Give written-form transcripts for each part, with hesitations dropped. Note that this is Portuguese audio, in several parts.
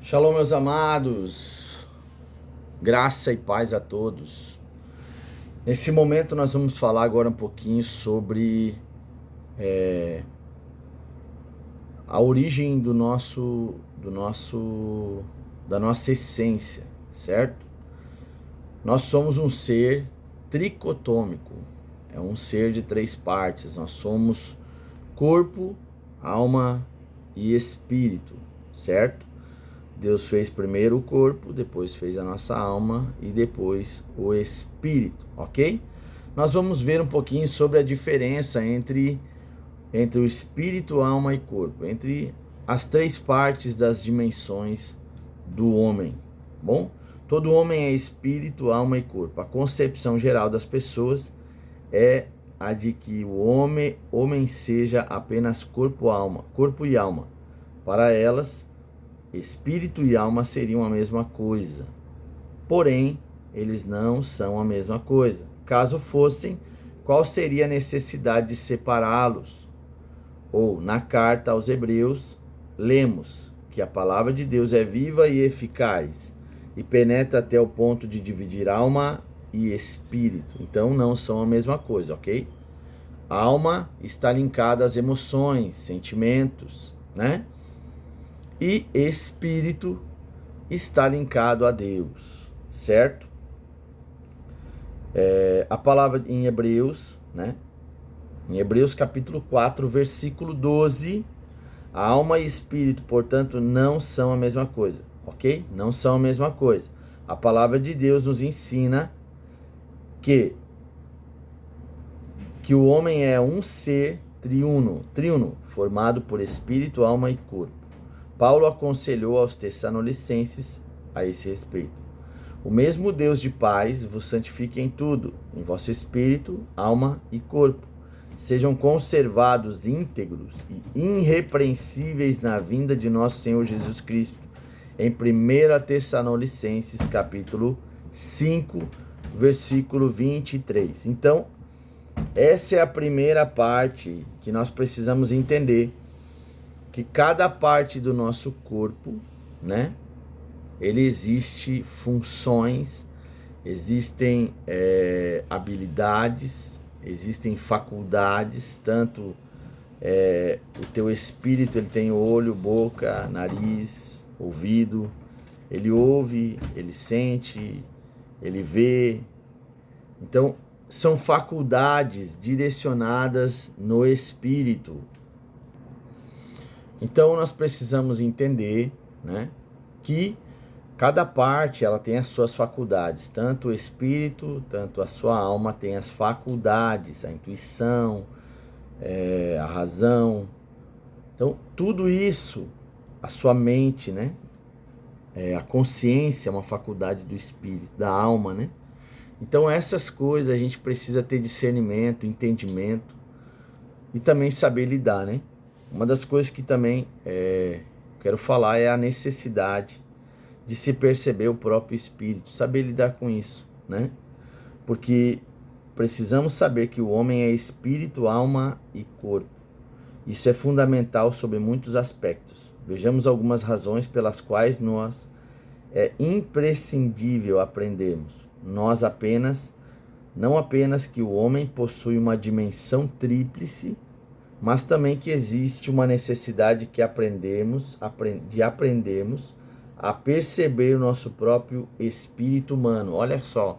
Shalom, meus amados, graça e paz a todos. Nesse momento nós vamos falar agora um pouquinho sobre a origem da nossa essência, certo? Nós somos um ser tricotômico, é um ser de três partes. Nós somos corpo, alma e espírito, certo? Deus fez primeiro o corpo, depois fez a nossa alma e depois o espírito, ok? Nós vamos ver um pouquinho sobre a diferença entre o espírito, alma e corpo, entre as três partes das dimensões do homem, bom? Todo homem é espírito, alma e corpo. A concepção geral das pessoas é a de que o homem seja apenas corpo e alma. Para elas, espírito e alma seriam a mesma coisa. Porém, eles não são a mesma coisa. Caso fossem, qual seria a necessidade de separá-los? Ou, na carta aos Hebreus, lemos que a palavra de Deus é viva e eficaz e penetra até o ponto de dividir alma e espírito. Então, não são a mesma coisa, ok? A alma está linkada às emoções, sentimentos, né? E espírito está linkado a Deus, certo? A palavra em Hebreus, né? Em Hebreus capítulo 4, versículo 12, a alma e espírito, portanto, não são a mesma coisa, ok? Não são a mesma coisa. A palavra de Deus nos ensina que o homem é um ser triuno, formado por espírito, alma e corpo. Paulo aconselhou aos Tessalonicenses a esse respeito. O mesmo Deus de paz vos santifique em tudo, em vosso espírito, alma e corpo. Sejam conservados íntegros e irrepreensíveis na vinda de nosso Senhor Jesus Cristo. Em 1 Tessalonicenses, capítulo 5, versículo 23. Então, essa é a primeira parte que nós precisamos entender. Que cada parte do nosso corpo, né? Ele existe funções, existem habilidades, existem faculdades, tanto o teu espírito, ele tem olho, boca, nariz, ouvido, ele ouve, ele sente, ele vê. Então, são faculdades direcionadas no espírito. Então nós precisamos entender, né, que cada parte ela tem as suas faculdades, tanto o espírito, tanto a sua alma tem as faculdades, a intuição, a razão. Então tudo isso, a sua mente, né, a consciência é uma faculdade do espírito, da alma, né? Então essas coisas a gente precisa ter discernimento, entendimento e também saber lidar, né? Uma das coisas que também quero falar é a necessidade de se perceber o próprio espírito, saber lidar com isso, né? Porque precisamos saber que o homem é espírito, alma e corpo. Isso é fundamental sob muitos aspectos. Vejamos algumas razões pelas quais é imprescindível aprendermos. Não apenas que o homem possui uma dimensão tríplice, mas também que existe uma necessidade de aprendermos a perceber o nosso próprio espírito humano. Olha só,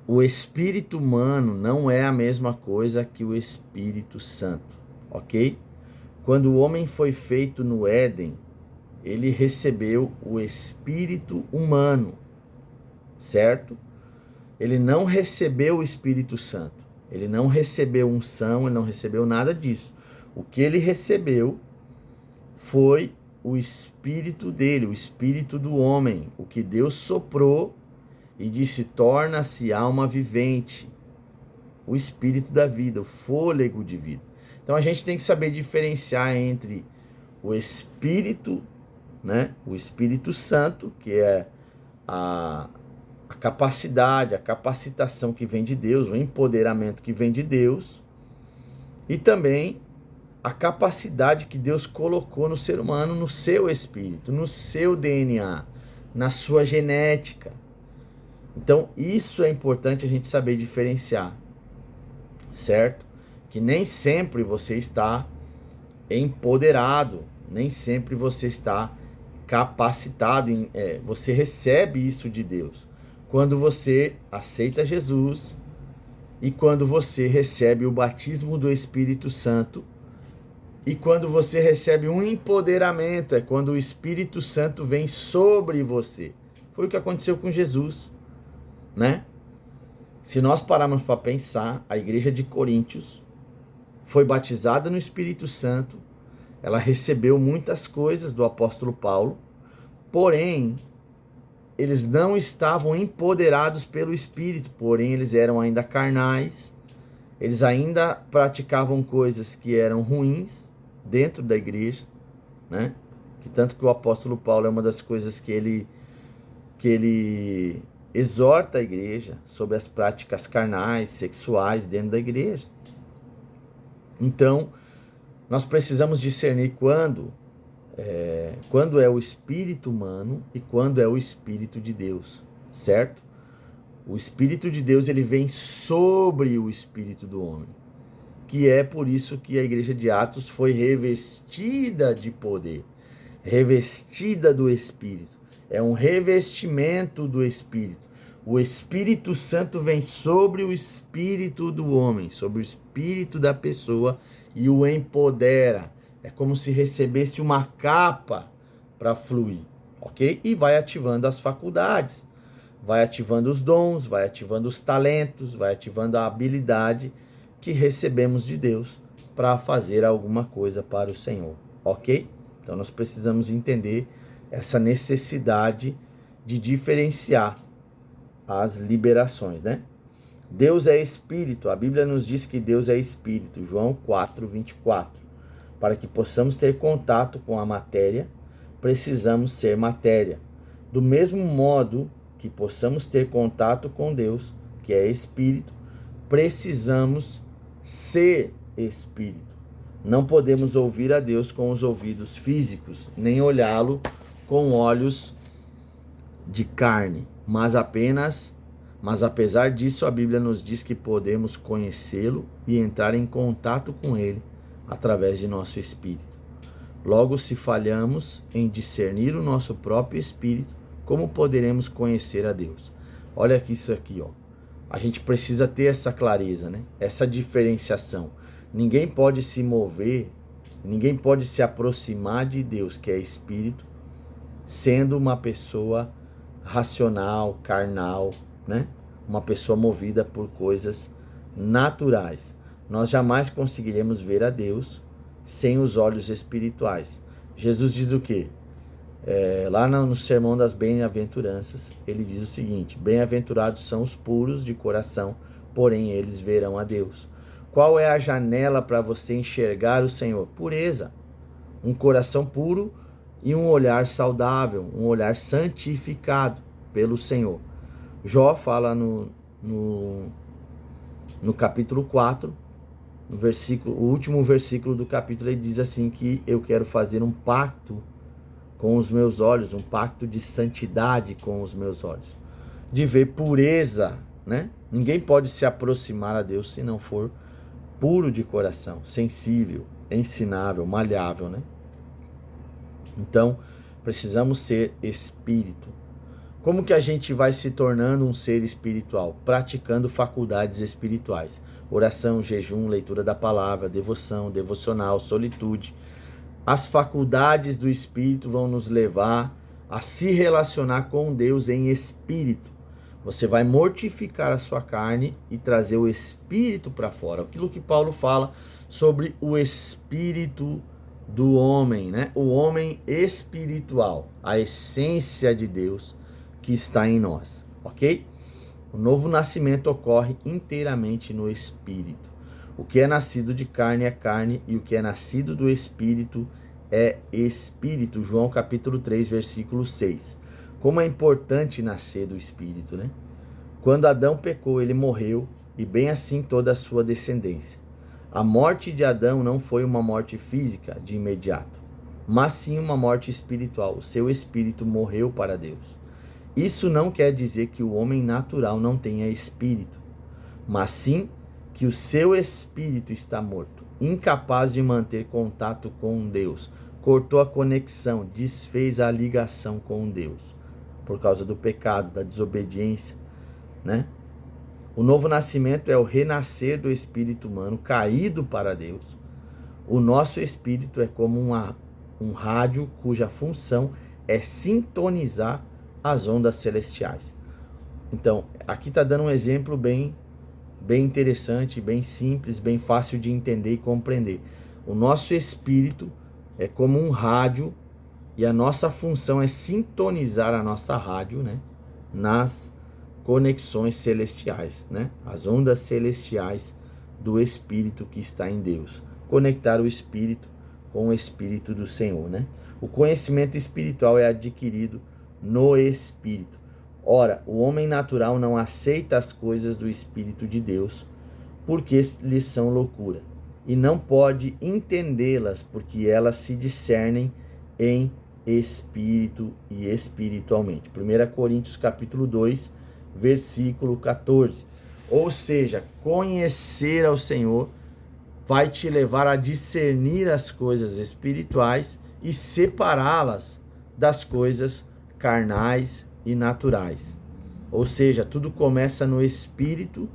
o espírito humano não é a mesma coisa que o Espírito Santo, ok? Quando o homem foi feito no Éden, ele recebeu o espírito humano, certo? Ele não recebeu o Espírito Santo. Ele não recebeu unção, ele não recebeu nada disso. O que ele recebeu foi o espírito dele, o espírito do homem, o que Deus soprou e disse: torna-se alma vivente, o espírito da vida, o fôlego de vida. Então a gente tem que saber diferenciar entre o espírito, né, o Espírito Santo, que é a capacidade, a capacitação que vem de Deus, o empoderamento que vem de Deus, e também a capacidade que Deus colocou no ser humano, no seu espírito, no seu DNA, na sua genética. Então, isso é importante a gente saber diferenciar, certo? Que nem sempre você está empoderado, nem sempre você está capacitado, você recebe isso de Deus. Quando você aceita Jesus e quando você recebe o batismo do Espírito Santo e quando você recebe um empoderamento, é quando o Espírito Santo vem sobre você. Foi o que aconteceu com Jesus, né? Se nós pararmos para pensar, a igreja de Coríntios foi batizada no Espírito Santo, ela recebeu muitas coisas do apóstolo Paulo, porém, eles não estavam empoderados pelo Espírito, porém eles eram ainda carnais, eles ainda praticavam coisas que eram ruins dentro da igreja, né? Que tanto que o apóstolo Paulo é uma das coisas que ele exorta a igreja sobre as práticas carnais, sexuais dentro da igreja. Então, nós precisamos discernir quando é o espírito humano e quando é o espírito de Deus, certo? O espírito de Deus, ele vem sobre o espírito do homem, que é por isso que a igreja de Atos foi revestida de poder, revestida do espírito. É um revestimento do espírito. O Espírito Santo vem sobre o espírito do homem, sobre o espírito da pessoa e o empodera. É como se recebesse uma capa para fluir, ok? E vai ativando as faculdades, vai ativando os dons, vai ativando os talentos, vai ativando a habilidade que recebemos de Deus para fazer alguma coisa para o Senhor, ok? Então nós precisamos entender essa necessidade de diferenciar as liberações, né? Deus é espírito, a Bíblia nos diz que Deus é espírito, João 4:24. Para que possamos ter contato com a matéria, precisamos ser matéria. Do mesmo modo que possamos ter contato com Deus, que é espírito, precisamos ser espírito. Não podemos ouvir a Deus com os ouvidos físicos, nem olhá-lo com olhos de carne, mas apesar disso, a Bíblia nos diz que podemos conhecê-lo e entrar em contato com ele através de nosso espírito. Logo, se falhamos em discernir o nosso próprio espírito, como poderemos conhecer a Deus? Olha aqui isso aqui, ó. A gente precisa ter essa clareza, né? Essa diferenciação. Ninguém pode se mover, ninguém pode se aproximar de Deus, que é espírito, sendo uma pessoa racional, carnal, né? Uma pessoa movida por coisas naturais. Nós jamais conseguiremos ver a Deus sem os olhos espirituais. Jesus diz o quê? Lá no Sermão das Bem-aventuranças, ele diz o seguinte: bem-aventurados são os puros de coração, porém eles verão a Deus. Qual é a janela para você enxergar o Senhor? Pureza. Um coração puro e um olhar saudável, um olhar santificado pelo Senhor. Jó fala no capítulo 4, o último versículo do capítulo, ele diz assim que eu quero fazer um pacto com os meus olhos, um pacto de santidade com os meus olhos, de ver pureza, né? Ninguém pode se aproximar a Deus se não for puro de coração, sensível, ensinável, maleável, né? Então, precisamos ser espírito. Como que a gente vai se tornando um ser espiritual? Praticando faculdades espirituais. Oração, jejum, leitura da palavra, devoção, devocional, solitude. As faculdades do espírito vão nos levar a se relacionar com Deus em espírito. Você vai mortificar a sua carne e trazer o espírito para fora. Aquilo que Paulo fala sobre o espírito do homem, né? O homem espiritual, a essência de Deus que está em nós, ok? O novo nascimento ocorre inteiramente no espírito. O que é nascido de carne é carne e o que é nascido do espírito é espírito. João capítulo 3, versículo 6. Como é importante nascer do espírito, né? Quando Adão pecou, ele morreu e bem assim toda a sua descendência. A morte de Adão não foi uma morte física de imediato, mas sim uma morte espiritual. O seu espírito morreu para Deus. Isso não quer dizer que o homem natural não tenha espírito, mas sim que o seu espírito está morto, incapaz de manter contato com Deus. Cortou a conexão, desfez a ligação com Deus, por causa do pecado, da desobediência, né? O novo nascimento é o renascer do espírito humano caído para Deus. O nosso espírito é como um rádio cuja função é sintonizar as ondas celestiais. Então, aqui está dando um exemplo bem interessante, bem simples, bem fácil de entender e compreender. O nosso espírito é como um rádio e a nossa função é sintonizar a nossa rádio, né, nas conexões celestiais, né, as ondas celestiais do espírito que está em Deus. Conectar o espírito com o espírito do Senhor, né? O conhecimento espiritual é adquirido no espírito. Ora, o homem natural não aceita as coisas do Espírito de Deus, porque lhes são loucura, e não pode entendê-las, porque elas se discernem em espírito e espiritualmente. 1 Coríntios capítulo 2, versículo 14. Ou seja, conhecer ao Senhor vai te levar a discernir as coisas espirituais e separá-las das coisas carnais e naturais. Ou seja, tudo começa no espírito,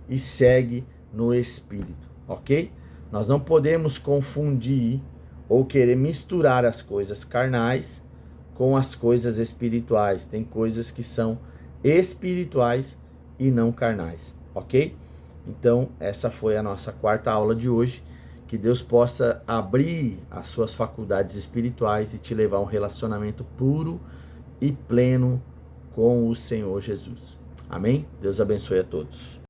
e segue no espírito, ok? Nós não podemos confundir ou querer misturar as coisas carnais com as coisas espirituais. Tem coisas que são espirituais e não carnais, ok? Então, essa foi a nossa quarta aula de hoje. Que Deus possa abrir as suas faculdades espirituais e te levar a um relacionamento puro e pleno com o Senhor Jesus. Amém? Deus abençoe a todos.